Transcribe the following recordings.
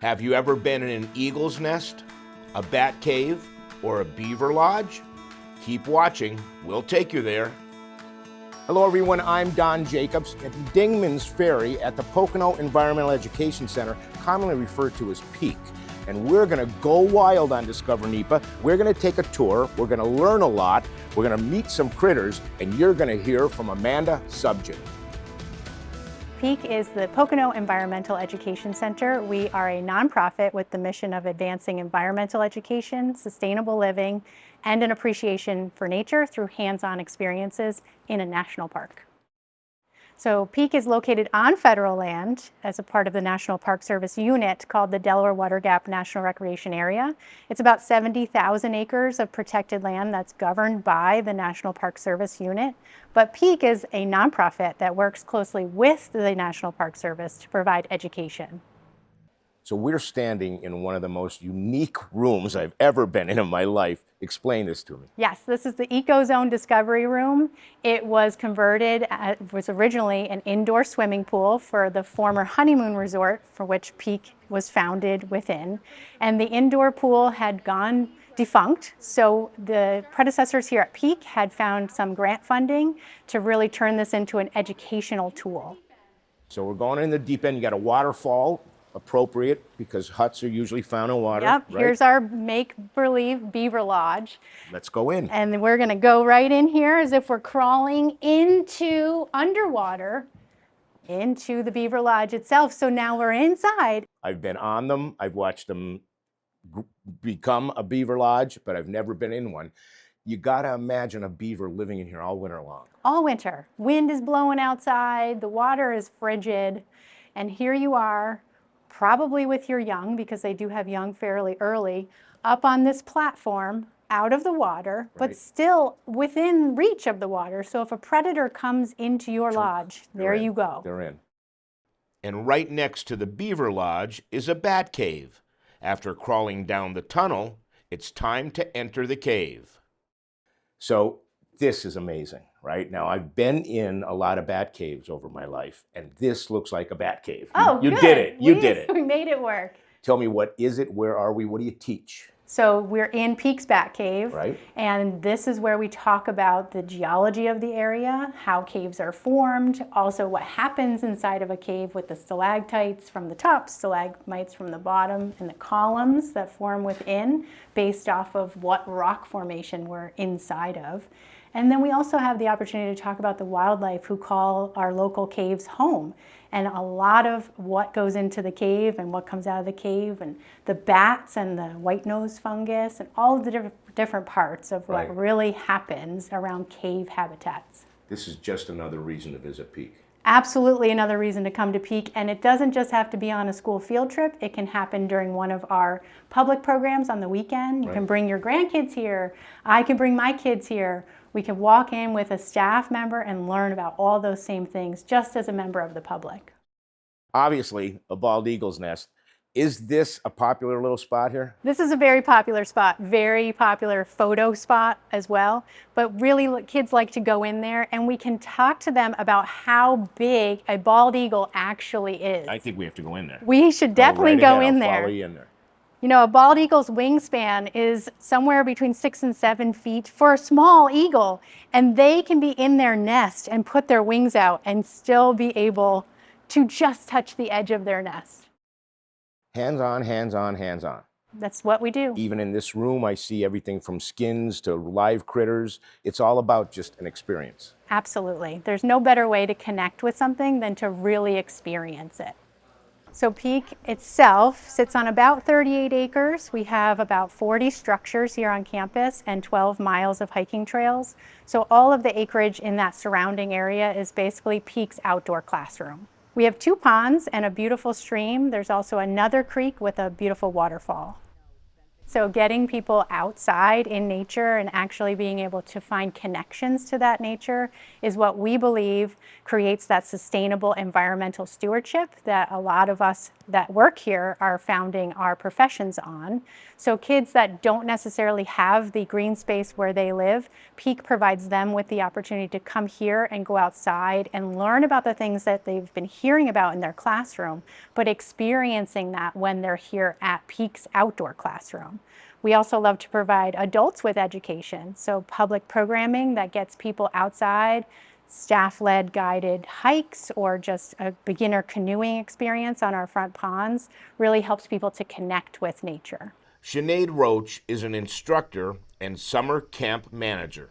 Have you ever been in an eagle's nest, a bat cave, or a beaver lodge? Keep watching, we'll take you there. Hello everyone, I'm Don Jacobs at Dingmans Ferry at the Pocono Environmental Education Center, commonly referred to as PEEC. And we're gonna go wild on DiscoverNEPA. We're gonna take a tour, we're gonna learn a lot, we're gonna meet some critters, and you're gonna hear from Amanda Subjin. PEEC is the Pocono Environmental Education Center. We are a nonprofit with the mission of advancing environmental education, sustainable living, and an appreciation for nature through hands-on experiences in a national park. So PEEC is located on federal land as a part of the National Park Service unit called the Delaware Water Gap National Recreation Area. It's about 70,000 acres of protected land that's governed by the National Park Service unit. But PEEC is a nonprofit that works closely with the National Park Service to provide education. So we're standing in one of the most unique rooms I've ever been in my life. Explain this to me. Yes, this is the EcoZone Discovery Room. It was converted, it was originally an indoor swimming pool for the former honeymoon resort for which PEEC was founded within. And the indoor pool had gone defunct, so the predecessors here at PEEC had found some grant funding to really turn this into an educational tool. So we're going in the deep end, you got a waterfall. Appropriate because huts are usually found in water. Yep, right? Here's our make-believe beaver lodge. Let's go in. And we're gonna go right in here as if we're crawling into underwater, into the beaver lodge itself. So now we're inside. I've been on them, I've watched them become a beaver lodge, but I've never been in one. You gotta imagine a beaver living in here all winter long. All winter. Wind is blowing outside, the water is frigid, and here you are, probably with your young, because they do have young fairly early, up on this platform, out of the water, right, but still within reach of the water. So if a predator comes into your lodge, there you go. They're in. And right next to the beaver lodge is a bat cave. After crawling down the tunnel, it's time to enter the cave. So this is amazing, right? Now, I've been in a lot of bat caves over my life, and this looks like a bat cave. Oh, you good. did it. You did it. We made it work. Tell me, what is it? Where are we? What do you teach? So we're in PEEC's Bat Cave, right, and this is where we talk about the geology of the area, how caves are formed, also what happens inside of a cave with the stalactites from the top, stalagmites from the bottom, and the columns that form within based off of what rock formation we're inside of. And then we also have the opportunity to talk about the wildlife who call our local caves home. And a lot of what goes into the cave and what comes out of the cave, and the bats and the white nose fungus and all of the different parts of what right, really happens around cave habitats. This is just another reason to visit PEEC. Absolutely another reason to come to PEEC, and it doesn't just have to be on a school field trip. It can happen during one of our public programs on the weekend. You right, can bring your grandkids here. I can bring my kids here. We can walk in with a staff member and learn about all those same things just as a member of the public. Obviously, a bald eagle's nest. Is this a popular little spot here? This is a very popular spot, very popular photo spot as well. But really, kids like to go in there, and we can talk to them about how big a bald eagle actually is. I think we have to go in there. We should definitely go in there. I'll follow you in there. You know, a bald eagle's wingspan is somewhere between 6 and 7 feet for a small eagle, and they can be in their nest and put their wings out and still be able to just touch the edge of their nest. Hands on, hands on, hands on. That's what we do. Even in this room, I see everything from skins to live critters. It's all about just an experience. Absolutely. There's no better way to connect with something than to really experience it. So PEEC itself sits on about 38 acres. We have about 40 structures here on campus and 12 miles of hiking trails. So all of the acreage in that surrounding area is basically PEEC's outdoor classroom. We have 2 ponds and a beautiful stream. There's also another creek with a beautiful waterfall. So getting people outside in nature and actually being able to find connections to that nature is what we believe creates that sustainable environmental stewardship that a lot of us that work here are founding our professions on. So kids that don't necessarily have the green space where they live, PEEC provides them with the opportunity to come here and go outside and learn about the things that they've been hearing about in their classroom, but experiencing that when they're here at PEEC's outdoor classroom. We also love to provide adults with education, so public programming that gets people outside, staff-led guided hikes, or just a beginner canoeing experience on our front ponds really helps people to connect with nature. Sinead Roche is an instructor and summer camp manager.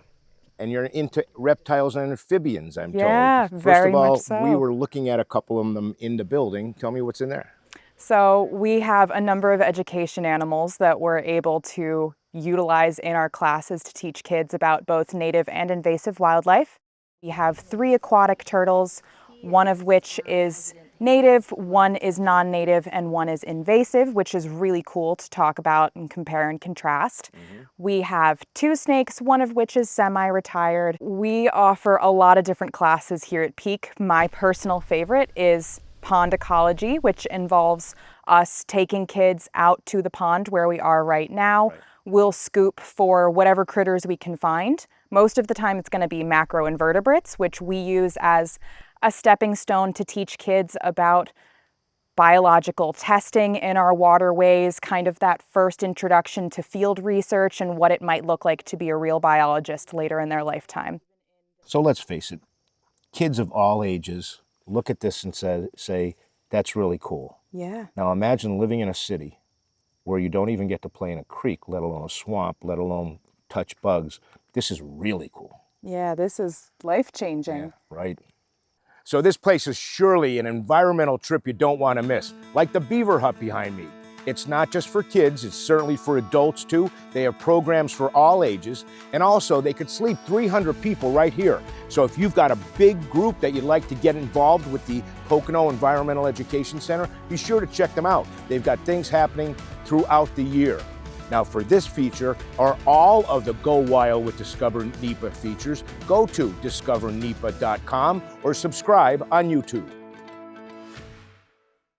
And you're into reptiles and amphibians, I'm told. Yeah, very much so. First of all, we were looking at a couple of them in the building. Tell me what's in there. So we have a number of education animals that we're able to utilize in our classes to teach kids about both native and invasive wildlife. We have 3 aquatic turtles, one of which is native, one is non-native, and one is invasive, which is really cool to talk about and compare and contrast. We have 2 snakes, one of which is semi-retired. We offer a lot of different classes here at PEEC. My personal favorite is pond ecology, which involves us taking kids out to the pond where we are right now. We'll scoop for whatever critters we can find. Most of the time it's going to be macroinvertebrates, which we use as a stepping stone to teach kids about biological testing in our waterways, kind of that first introduction to field research and what it might look like to be a real biologist later in their lifetime. So let's face it, kids of all ages look at this and say, that's really cool. Yeah. Now imagine living in a city where you don't even get to play in a creek, let alone a swamp, let alone touch bugs. This is really cool. Yeah, this is life-changing. Yeah, right. So this place is surely an environmental trip you don't want to miss, like the beaver hut behind me. It's not just for kids, it's certainly for adults too. They have programs for all ages, and also they could sleep 300 people right here. So if you've got a big group that you'd like to get involved with the Pocono Environmental Education Center, be sure to check them out. They've got things happening throughout the year. Now for this feature, or all of the Go Wild with Discover NEPA features, go to discovernepa.com or subscribe on YouTube.